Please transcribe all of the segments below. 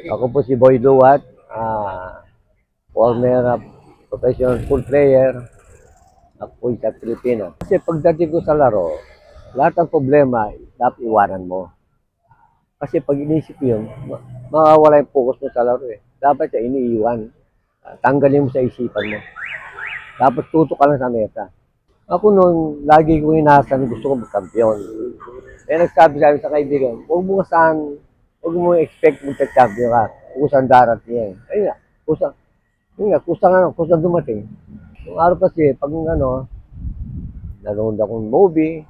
Ako po si Boy Duwat, former professional pool player. Ako po sa Pilipinas. Kasi pagdating ko sa laro, lahat ng problema, dapat iwanan mo. Kasi pag inisip yun, mawawala yung focus mo sa laro eh. Dapat siya iniiwan. Tanggalin mo sa isipan mo. Dapat tutok ka lang sa meta. Ako noon, lagi ko inaasahan gusto ko magkampiyon. Eh nagsabi sa akin sa kaibigan, huwag mo expect magka-champion ka. Kusang darating yan. Ayun nga, kusang dumating. Yung araw kasi, pag nanonood akong movie,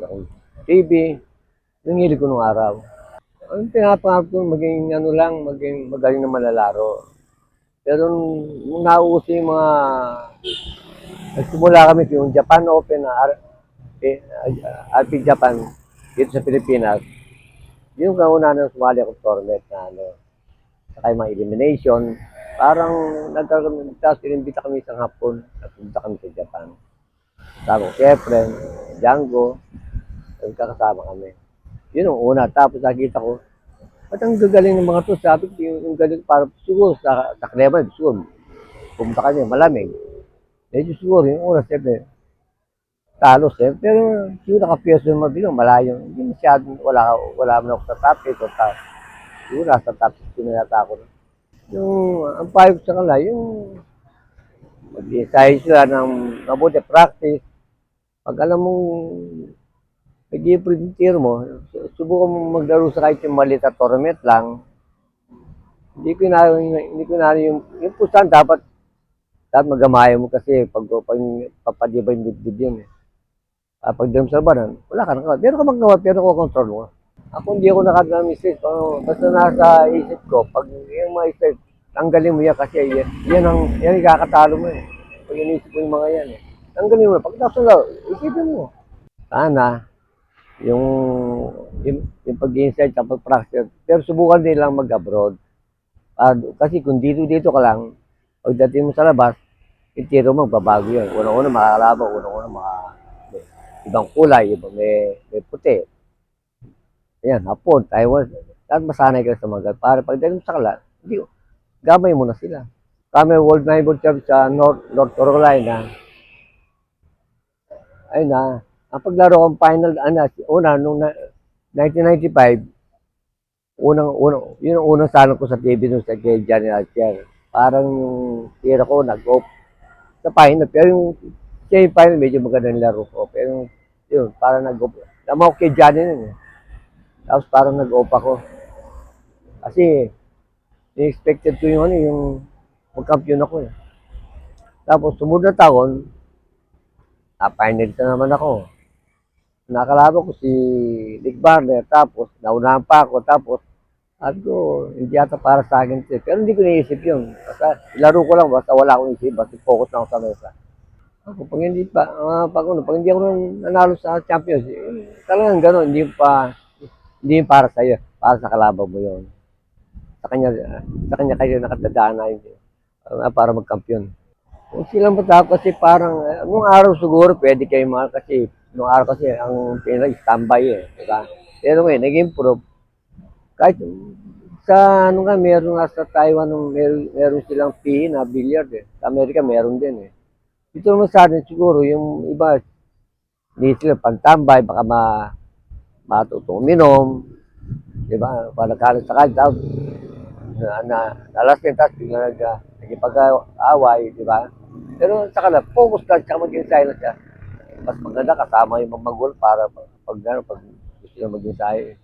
akong TV, nangilig ko nung araw. Ang pinapangarap ko, maging magaling na malalaro. Pero nung nauuso yung nagsimula kami yung Japan Open na RP Japan dito sa Pilipinas, yung kauna na sumali ako tournament na saka yung mga elimination, parang tapos inimbita kami isang hapon at pumunta kami sa Japan. Kasama ko si Efren, Django, nagkakasama kami. Yun ang una. Tapos nakita ko, ba't ang gagaling ng mga to? Sabi ko, yung galing para siguro sa Cleveland, siguro, pumunta kami, malamig. Medyo siguro, yung una, siyempre, talo siyempre. Pero siguro naka-pierce yung mabilang, malayo. Hindi masyadong, wala man ako sa top 8 o top. Siguro nasa top 16 na yata ako. Yung, ang payo ko sa kanila, yung mag-exercise sila ng mabuti practice. Pag alam mong nag-i-improve yung tiro mo, subukan mo maglaro sa kahit yung maliit na tournament lang. Hindi ko na yung pusan dapat magamaya mo kasi pag papadiba yung dibdib yun eh. Pag drum sa labanan, wala ka nang meron ka magawa pero control mo. Ako hindi ako nakaka-mistake. Basta nasa isip ko, pag yung mga isip, tanggalin mo yan kasi yan ikakatalo mo eh. Pag inisip mo yung mga yan eh. Tanggalin mo na. Pag tapos na, isipin mo. Sana, yung, yung pag-insight sa pag-practice. Pero subukan din lang mag-abroad. Kasi kung dito ka lang, pagdating mo sa labas, yung tiro mo, babago yun. Unang-una makakalaban, unang-una may ibang kulay, may puti. Ayan, Hapon, Taiwan, lahat masanay ka sa mga para pagdating mo sa kala, gamay mo na sila. Kami World Neighbor Cup sa North Carolina, ayun na, ang paglaro kong final, nung 1995, yun ang unang salon ko sa TV nung sa kay Johnny Archer. Parang yung tira ko nag-off sa final. Pero yung final, medyo magandang laro ko. Pero yun, parang nag-off. Tama ko kay Johnny nun eh. Tapos parang nag-off ako. Kasi, expected ko yung magkampiyon ako eh. Tapos, sumunod na taon, finalist na naman ako. Nakalaban ko si Nick Barner, tapos naunahan pa ako, tapos sabi ko, hindi yata para sa akin ito. Pero hindi ko naisip yun. Basta ilaro ko lang, basta wala akong isip, basta focus lang ako sa mesa. Ako, pag hindi ako nanalo sa Champions, talagang gano'n, hindi yung para sa'yo, para sa kalaban mo yun. Sa kanya kayo nakatadaan na yun, para magkampiyon. Kung silang bata kasi parang, nung araw siguro pwede kayo mahal kasi, nung araw kasi ang pinag-standby eh, diba? Pero ngayon, nag-improve. Kahit meron nga sa Taiwan, meron silang PE na billiard eh. Sa Amerika, meron din eh. Dito naman sa atin siguro, yung iba, hindi sila pantambay, baka matutong uminom, di ba? Palagkalan sa kanya, alas ng tapos bigla nagipag-away, di ba? Pero sa kanila, focus ka, tsaka maging silent siya. Mas maganda kasama yung mga magulo para pag gusto nyo maging silent.